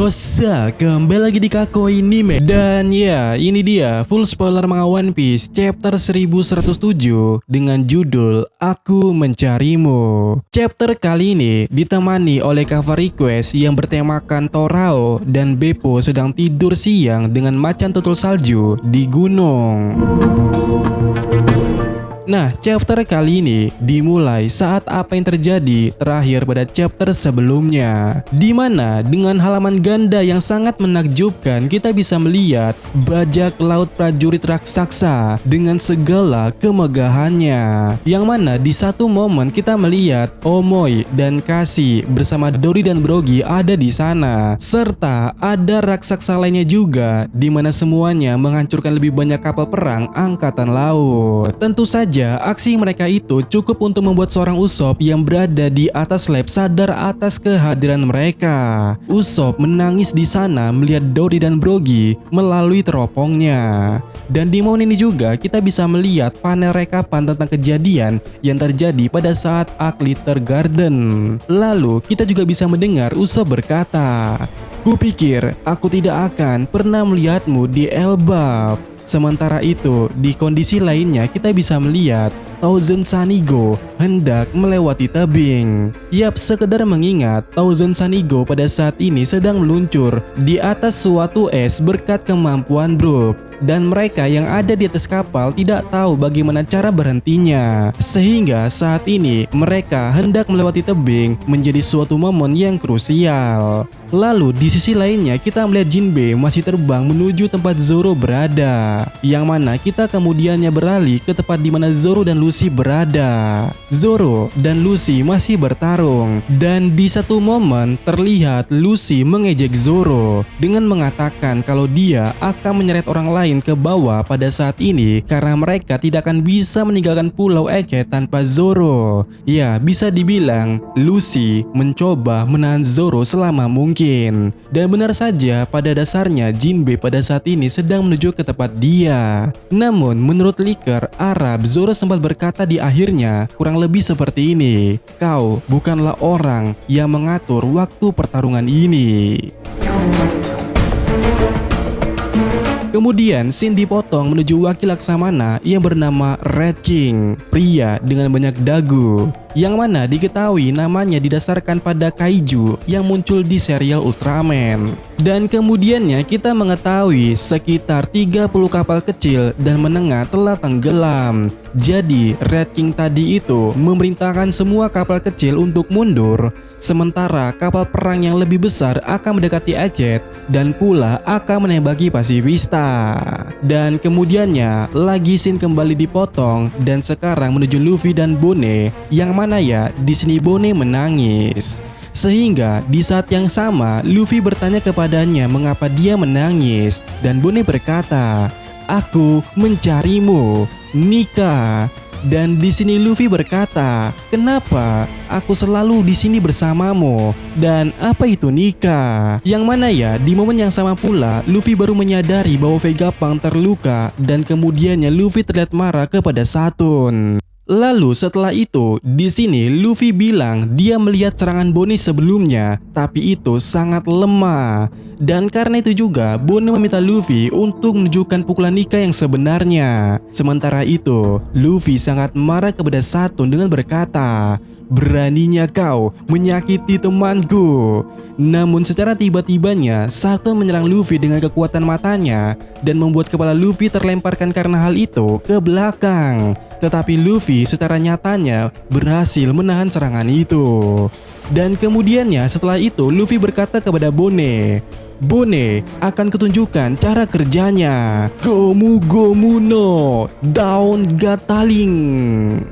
Yosa, kembali lagi di Kakoi Anime. Dan ya, ini dia full spoiler manga One Piece chapter 1107 dengan judul Aku Mencarimu. Chapter kali ini ditemani oleh cover request yang bertemakan Torao dan Beppo sedang tidur siang dengan macan tutul salju di gunung. Nah, chapter kali ini dimulai saat apa yang terjadi terakhir pada chapter sebelumnya, di mana dengan halaman ganda yang sangat menakjubkan kita bisa melihat bajak laut prajurit raksasa dengan segala kemegahannya, yang mana di satu momen kita melihat Omoi dan Kasi bersama Dory dan Brogy ada di sana, serta ada raksasa lainnya juga, di mana semuanya menghancurkan lebih banyak kapal perang angkatan laut. Tentu saja aksi mereka itu cukup untuk membuat seorang Usopp yang berada di atas lab sadar atas kehadiran mereka. Usopp menangis di sana melihat Dory dan Brogy melalui teropongnya. Dan di momen ini juga kita bisa melihat panel rekapan tentang kejadian yang terjadi pada saat Glitter Garden. Lalu kita juga bisa mendengar Usopp berkata, "Kupikir aku tidak akan pernah melihatmu di Elbaf." Sementara itu, di kondisi lainnya kita bisa melihat Thousand Sunny-Go hendak melewati tebing. Yap, sekedar mengingat Thousand Sunny-Go pada saat ini sedang meluncur di atas suatu es berkat kemampuan Brook. Dan mereka yang ada di atas kapal tidak tahu bagaimana cara berhentinya. Sehingga saat ini mereka hendak melewati tebing menjadi suatu momen yang krusial. Lalu di sisi lainnya kita melihat Jinbe masih terbang menuju tempat Zoro berada, yang mana kita kemudiannya beralih ke tempat di mana Zoro dan Lucy berada. Zoro dan Lucy masih bertarung, dan di satu momen terlihat Lucy mengejek Zoro dengan mengatakan kalau dia akan menyeret orang lain ke bawah pada saat ini karena mereka tidak akan bisa meninggalkan Pulau Eke tanpa Zoro. Ya, bisa dibilang Lucy mencoba menahan Zoro selama mungkin. Dan benar saja, pada dasarnya Jinbe pada saat ini sedang menuju ke tempat dia. Namun menurut Liker Arab, Zoro sempat berkata di akhirnya kurang lebih seperti ini, "Kau bukanlah orang yang mengatur waktu pertarungan ini." Kemudian scene dipotong menuju wakil Laksamana yang bernama Red King, pria dengan banyak dagu, yang mana diketahui namanya didasarkan pada kaiju yang muncul di serial Ultraman. Dan kemudiannya kita mengetahui sekitar 30 kapal kecil dan menengah telah tenggelam. Jadi Red King tadi itu memerintahkan semua kapal kecil untuk mundur, sementara kapal perang yang lebih besar akan mendekati Eket dan pula akan menembaki pasifista. Dan kemudiannya lagi scene kembali dipotong dan sekarang menuju Luffy dan Bone, yang mana ya di sini Bone menangis. Sehingga di saat yang sama Luffy bertanya kepadanya mengapa dia menangis, dan Bone berkata, "Aku mencarimu, Nika." Dan di sini Luffy berkata, "Kenapa aku selalu di sini bersamamu? Dan apa itu Nika?" Yang mana ya di momen yang sama pula Luffy baru menyadari bahwa Vegapunk terluka dan kemudiannya Luffy terlihat marah kepada Saturn. Lalu setelah itu, di sini Luffy bilang dia melihat serangan Bonnie sebelumnya, tapi itu sangat lemah. Dan karena itu juga Bonnie meminta Luffy untuk menunjukkan pukulan Nika yang sebenarnya. Sementara itu, Luffy sangat marah kepada Saturn dengan berkata, "Beraninya kau menyakiti temanku." Namun secara tiba-tibanya Saturn menyerang Luffy dengan kekuatan matanya dan membuat kepala Luffy terlemparkan karena hal itu ke belakang. Tetapi Luffy secara nyatanya berhasil menahan serangan itu. Dan kemudiannya setelah itu Luffy berkata kepada Bone, "Bone, akan kutunjukkan cara kerjanya. Gomu Gomu no Daun Gataling."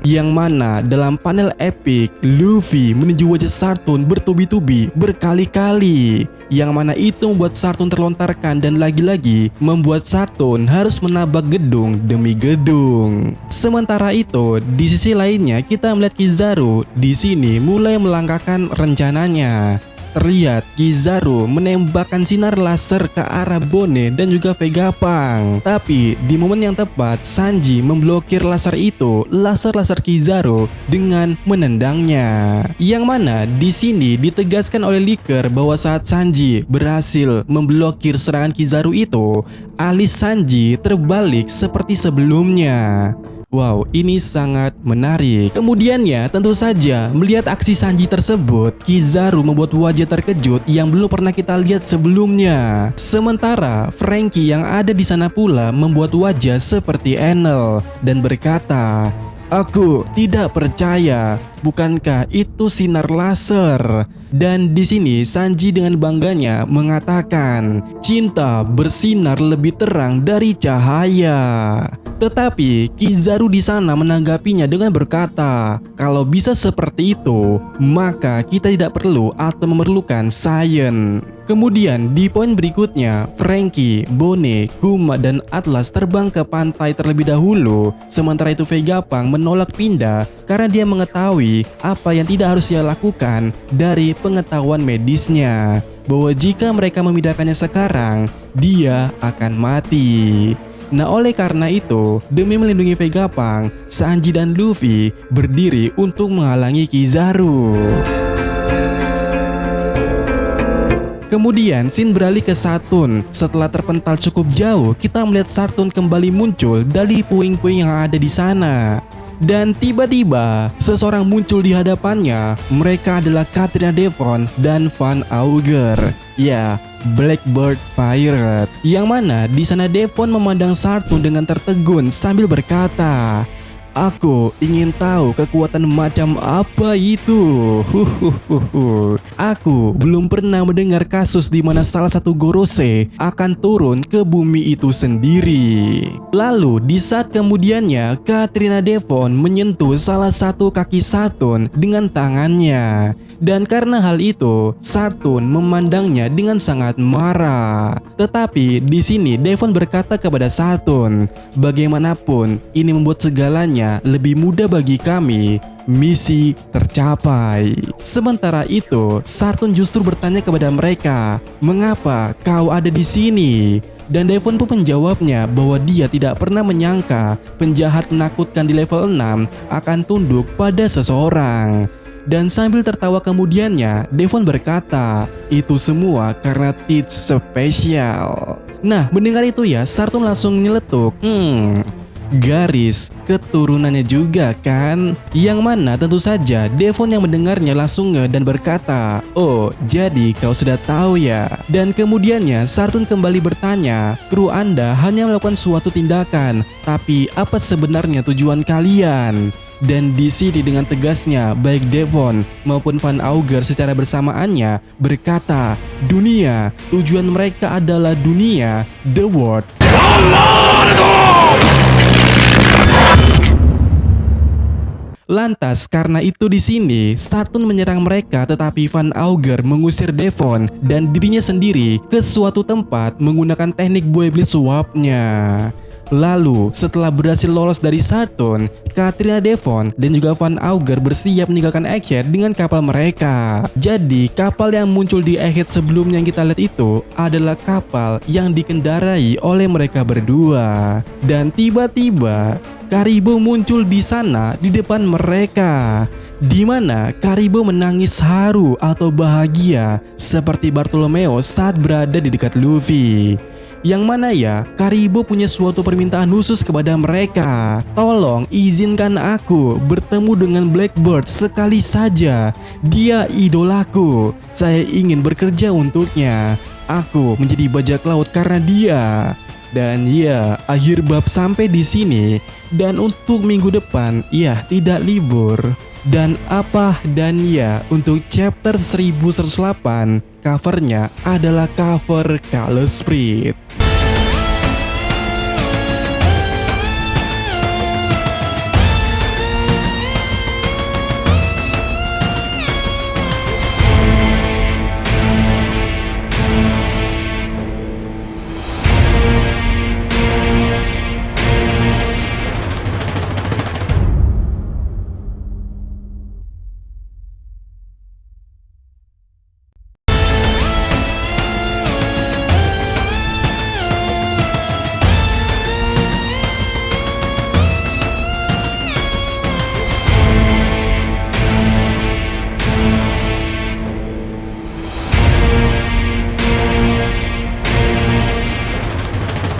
Yang mana dalam panel epic Luffy menuju wajah Saturn bertubi-tubi berkali-kali, yang mana itu membuat Saturn terlontarkan dan lagi-lagi membuat Saturn harus menabrak gedung demi gedung. Sementara itu di sisi lainnya kita melihat Kizaru di sini mulai melangkahkan rencananya. terlihat Kizaru menembakkan sinar laser ke arah Bone dan juga Vegapunk. Tapi di momen yang tepat, Sanji memblokir laser itu, laser Kizaru, dengan menendangnya. Yang mana di sini ditegaskan oleh leaker bahwa saat Sanji berhasil memblokir serangan Kizaru itu, alis Sanji terbalik seperti sebelumnya. Wow, ini sangat menarik. Kemudiannya, tentu saja melihat aksi Sanji tersebut, Kizaru membuat wajah terkejut yang belum pernah kita lihat sebelumnya. Sementara Franky yang ada di sana pula membuat wajah seperti Enel dan berkata, "Aku tidak percaya. Bukankah itu sinar laser?" Dan di sini Sanji dengan bangganya mengatakan, "Cinta bersinar lebih terang dari cahaya." Tetapi Kizaru di sana menanggapinya dengan berkata, "Kalau bisa seperti itu, maka kita tidak perlu atau memerlukan Saiyan." Kemudian di poin berikutnya, Franky, Bone, Kuma, dan Atlas terbang ke pantai terlebih dahulu. Sementara itu Vegapunk menolak pindah karena dia mengetahui apa yang tidak harus ia lakukan dari pengetahuan medisnya, bahwa jika mereka memindahkannya sekarang, dia akan mati. Nah, oleh karena itu, demi melindungi Vegapunk, Sanji dan Luffy berdiri untuk menghalangi Kizaru. Kemudian scene beralih ke Saturn. Setelah terpental cukup jauh, kita melihat Saturn kembali muncul dari puing-puing yang ada di sana. Dan tiba-tiba seseorang muncul di hadapannya. Mereka adalah Katrina Devon dan Van Auger. Ya, Blackbird Pirate. Yang mana di sana Devon memandang Saturn dengan tertegun sambil berkata, "Aku ingin tahu kekuatan macam apa itu. Aku belum pernah mendengar kasus di mana salah satu Gorosei akan turun ke bumi itu sendiri." Lalu di saat kemudiannya, Katrina Devon menyentuh salah satu kaki Saturn dengan tangannya. Dan karena hal itu, Saturn memandangnya dengan sangat marah. Tetapi di sini Devon berkata kepada Saturn, "Bagaimanapun ini membuat segalanya lebih mudah bagi kami. Misi tercapai." Sementara itu, Saturn justru bertanya kepada mereka, "Mengapa kau ada di sini?" Dan Devon pun menjawabnya bahwa dia tidak pernah menyangka penjahat menakutkan di level 6 akan tunduk pada seseorang. Dan sambil tertawa kemudiannya, Devon berkata, "Itu semua karena Teach spesial." Nah, mendengar itu ya, Saturn langsung nyeletuk, garis keturunannya juga kan? Yang mana tentu saja Devon yang mendengarnya langsung dan berkata, "Oh, jadi kau sudah tahu ya?" Dan kemudiannya Saturn kembali bertanya, "Kru Anda hanya melakukan suatu tindakan, tapi apa sebenarnya tujuan kalian?" Dan di sini dengan tegasnya, baik Devon maupun Van Auger secara bersamaannya berkata, "Dunia, tujuan mereka adalah dunia, the world." Lantas karena itu di sini Saturn menyerang mereka, tetapi Van Auger mengusir Devon dan dirinya sendiri ke suatu tempat menggunakan teknik Boy Blitz Swap-nya. Lalu setelah berhasil lolos dari Saturn, Katrina Devon dan juga Van Auger bersiap meninggalkan Egghead dengan kapal mereka. Jadi kapal yang muncul di Egghead sebelumnya yang kita lihat itu adalah kapal yang dikendarai oleh mereka berdua. Dan tiba-tiba Karibo muncul di sana di depan mereka, di mana Karibo menangis haru atau bahagia seperti Bartolomeo saat berada di dekat Luffy. Yang mana ya, Karibo punya suatu permintaan khusus kepada mereka. "Tolong izinkan aku bertemu dengan Blackbird sekali saja. Dia idolaku. Saya ingin bekerja untuknya. Aku menjadi bajak laut karena dia." Dan ya, akhir bab sampai di sini. Dan untuk minggu depan, ya tidak libur. Dan apa dan ya, untuk chapter 1108, covernya adalah cover Color Sprite.